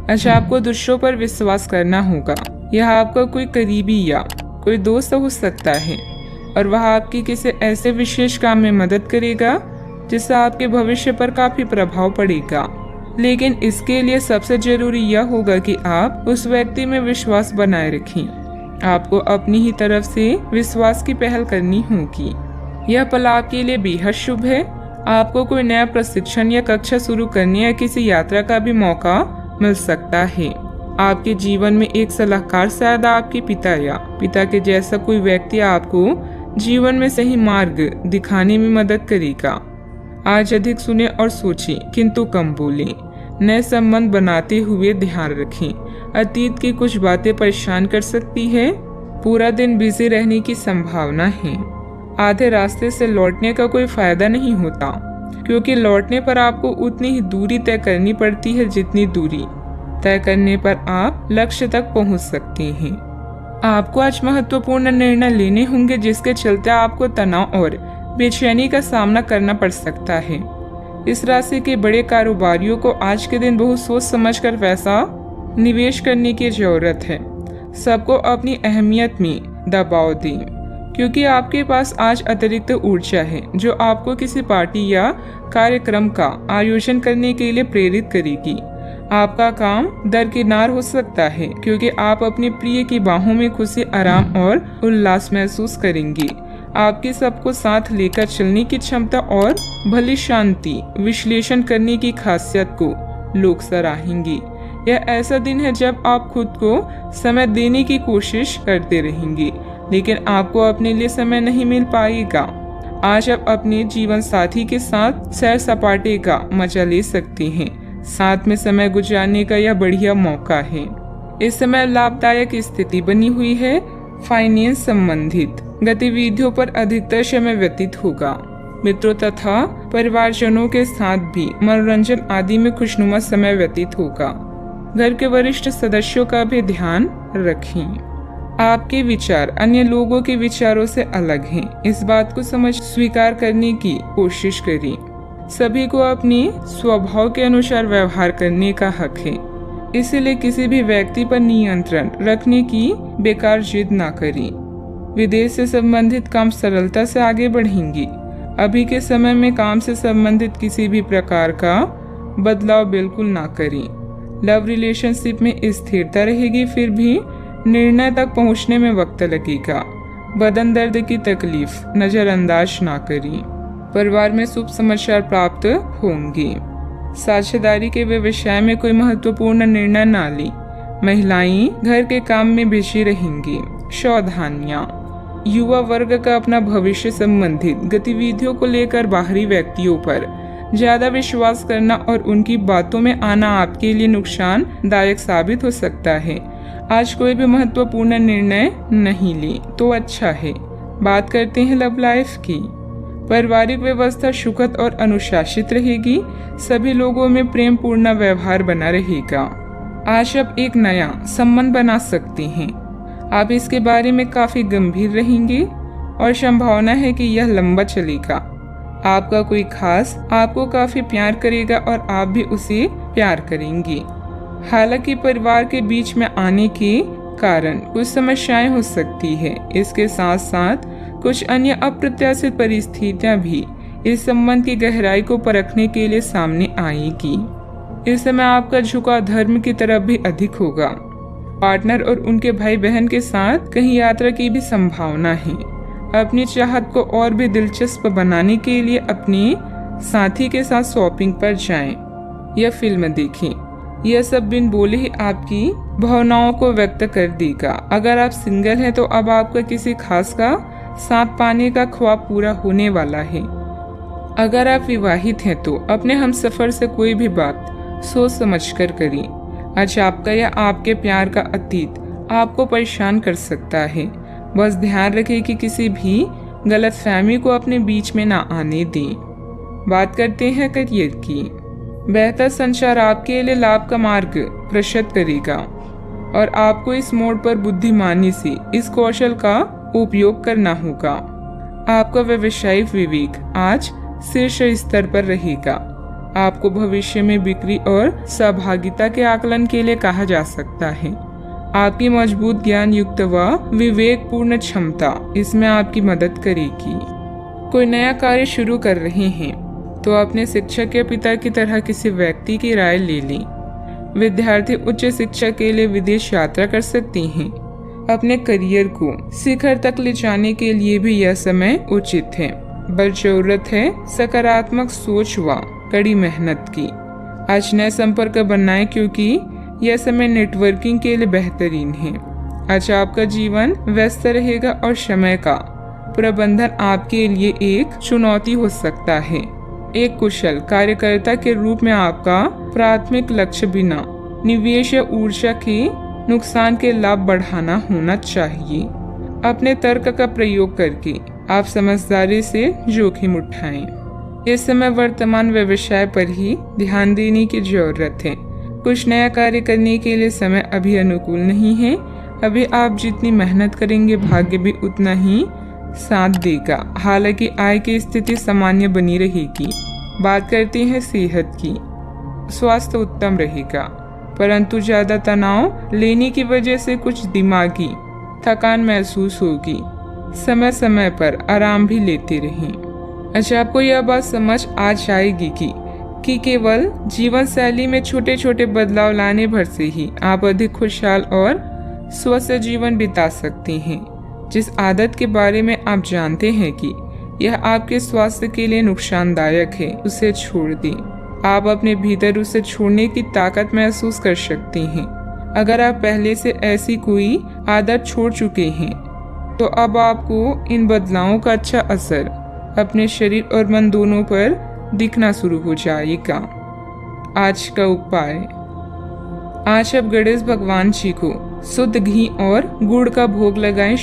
अच्छा, आपको दूसरों पर विश्वास करना होगा। यह आपका कोई करीबी या कोई दोस्त हो सकता है और वह आपकी किसी ऐसे विशेष काम में मदद करेगा जिससे आपके भविष्य पर काफी प्रभाव पड़ेगा। लेकिन इसके लिए सबसे जरूरी यह होगा कि आप उस व्यक्ति में विश्वास बनाए रखें। आपको अपनी ही तरफ से विश्वास की पहल करनी होगी। यह पल आपके लिए बेहद शुभ है। आपको कोई नया प्रशिक्षण या कक्षा शुरू करने या किसी यात्रा का भी मौका मिल सकता है। आपके जीवन में एक सलाहकार, शायद आपके पिता या पिता के जैसा कोई व्यक्ति आपको जीवन में सही मार्ग दिखाने में मदद करेगा। आज अधिक सुने और सोचें, किंतु कम बोलें। नए संबंध बनाते हुए ध्यान रखें, अतीत की कुछ बातें परेशान कर सकती है। पूरा दिन बिजी रहने की संभावना है। आधे रास्ते से लौटने का कोई फायदा नहीं होता, क्योंकि लौटने पर आपको उतनी ही दूरी तय करनी पड़ती है जितनी दूरी तय करने पर आप लक्ष्य तक पहुंच सकते हैं। आपको आज महत्वपूर्ण निर्णय लेने होंगे जिसके चलते आपको तनाव और बेचैनी का सामना करना पड़ सकता है। इस राशि के बड़े कारोबारियों को आज के दिन बहुत सोच समझकर पैसा निवेश करने की जरूरत है। सबको अपनी अहमियत में दबाव दें, क्योंकि आपके पास आज अतिरिक्त ऊर्जा है जो आपको किसी पार्टी या कार्यक्रम का आयोजन करने के लिए प्रेरित करेगी। आपका काम दरकिनार हो सकता है, क्योंकि आप अपने प्रिय की बाहों में खुशी, आराम और उल्लास महसूस करेंगे। आपकी सबको साथ लेकर चलने की क्षमता और भली शांति विश्लेषण करने की खासियत को लोग सराहेंगे। यह ऐसा दिन है जब आप खुद को समय देने की कोशिश करते रहेंगे, लेकिन आपको अपने लिए समय नहीं मिल पाएगा। आज आप अपने जीवन साथी के साथ सैर सपाटे का मजा ले सकते हैं। साथ में समय गुजारने का यह बढ़िया मौका है। इस समय लाभदायक स्थिति बनी हुई है। फाइनेंस संबंधित गतिविधियों पर अधिकतर समय व्यतीत होगा। मित्रों तथा परिवारजनों के साथ भी मनोरंजन आदि में खुशनुमा समय व्यतीत होगा। घर के वरिष्ठ सदस्यों का भी ध्यान रखें। आपके विचार अन्य लोगों के विचारों से अलग हैं। इस बात को स्वीकार करने की कोशिश करें। सभी को अपने स्वभाव के अनुसार व्यवहार करने का हक है, इसलिए किसी भी व्यक्ति पर नियंत्रण रखने की बेकार जिद ना करें। विदेश से संबंधित काम सरलता से आगे बढ़ेंगे। अभी के समय में काम से संबंधित किसी भी प्रकार का बदलाव बिल्कुल ना करें। लव रिलेशनशिप में स्थिरता रहेगी, फिर भी निर्णय तक पहुंचने में वक्त लगेगा। बदन दर्द की तकलीफ नजरअंदाज ना करें। परिवार में शुभ समाचार प्राप्त होंगे। साझेदारी के व्यवसाय में कोई महत्वपूर्ण निर्णय ना लें। महिलाएं घर के काम में बिजी रहेंगी। सावधानियां। युवा वर्ग का अपना भविष्य संबंधित गतिविधियों को लेकर बाहरी व्यक्तियों पर ज्यादा विश्वास करना और उनकी बातों में आना आपके लिए नुकसानदायक साबित हो सकता है। आज कोई भी महत्वपूर्ण निर्णय नहीं ले तो अच्छा है। बात करते हैं लव लाइफ की। पारिवारिक व्यवस्था सुखद और अनुशासित रहेगी। सभी लोगों में प्रेम पूर्ण व्यवहार बना रहेगा। आज आप एक नया संबंध बना सकते हैं। आप इसके बारे में काफी गंभीर रहेंगे और संभावना है कि यह लंबा चलेगा। आपका कोई खास आपको काफी प्यार करेगा और आप भी उसे प्यार करेंगे। हालांकि परिवार के बीच में आने के कारण कुछ समस्याएं हो सकती है। इसके साथ साथ कुछ अन्य अप्रत्याशित परिस्थितियां भी इस संबंध की गहराई को परखने के लिए सामने आएगी। इस समय आपका झुकाव धर्म की तरफ भी अधिक होगा। पार्टनर और उनके भाई बहन के साथ कहीं यात्रा की भी संभावना है। अपनी चाहत को और भी दिलचस्प बनाने के लिए अपने साथी के साथ शॉपिंग पर जाएं या फिल्म देखें। यह सब बिन बोले ही आपकी भावनाओं को व्यक्त कर देगा। अगर आप सिंगल हैं तो अब आपका किसी खास का साथ पाने का ख्वाब पूरा होने वाला है। अगर आप विवाहित हैं तो अपने हमसफर से कोई भी बात सोच समझकर करें। आज आपका या आपके प्यार का अतीत आपको परेशान कर सकता है। बस ध्यान रखें कि किसी भी गलतफहमी को अपने बीच में ना आने दें। बात करते हैं करियर की। बेहतर संचार आपके लिए लाभ का मार्ग प्रशस्त करेगा और आपको इस मोड़ पर बुद्धिमानी से इस कौशल का उपयोग करना होगा। आपका व्यवसायिक विवेक आज शीर्ष स्तर पर रहेगा। आपको भविष्य में बिक्री और सहभागिता के आकलन के लिए कहा जा सकता है। आपकी मजबूत ज्ञान युक्त व विवेकपूर्ण क्षमता इसमें आपकी मदद करेगी। कोई नया कार्य शुरू कर रहे हैं तो अपने शिक्षक या पिता की तरह किसी व्यक्ति की राय ले लें। विद्यार्थी उच्च शिक्षा के लिए विदेश यात्रा कर सकती हैं। अपने करियर को शिखर तक ले जाने के लिए भी यह समय उचित है, बस जरूरत है सकारात्मक सोच व कड़ी मेहनत की। आज नए संपर्क बनाएं क्योंकि यह समय नेटवर्किंग के लिए बेहतरीन है। आज आपका जीवन व्यस्त रहेगा और समय का प्रबंधन आपके लिए एक चुनौती हो सकता है। एक कुशल कार्यकर्ता के रूप में आपका प्राथमिक लक्ष्य बिना निवेश या ऊर्जा के नुकसान के लाभ बढ़ाना होना चाहिए। अपने तर्क का प्रयोग करके आप समझदारी से जोखिम उठाएं। इस समय वर्तमान व्यवसाय पर ही ध्यान देने की जरूरत है। कुछ नया कार्य करने के लिए समय अभी अनुकूल नहीं है। अभी आप जितनी मेहनत करेंगे भाग्य भी उतना ही साथ देगा। हालांकि आय की स्थिति सामान्य बनी रहेगी। बात करते हैं सेहत की। स्वास्थ्य उत्तम रहेगा, परंतु ज्यादा तनाव लेने की वजह से कुछ दिमागी थकान महसूस होगी। समय समय पर आराम भी लेते रहें। अच्छा, आपको यह बात समझ आ जाएगी कि केवल जीवन शैली में छोटे छोटे बदलाव लाने भर से ही आप अधिक खुशहाल और स्वस्थ जीवन बिता सकते हैं। जिस आदत के बारे में आप जानते हैं कि यह आपके स्वास्थ्य के लिए नुकसानदायक है, उसे छोड़ दें। आप अपने भीतर उसे छोड़ने की ताकत महसूस कर सकते हैं। अगर आप पहले से ऐसी कोई आदत छोड़ चुके हैं तो अब आपको इन बदलावों का अच्छा असर अपने शरीर और मन दोनों पर दिखना शुरू हो जाएगा। आज का उपाय। आज आप गणेश भगवान जी को शुद्ध घी और गुड़ का भोग लगाएं।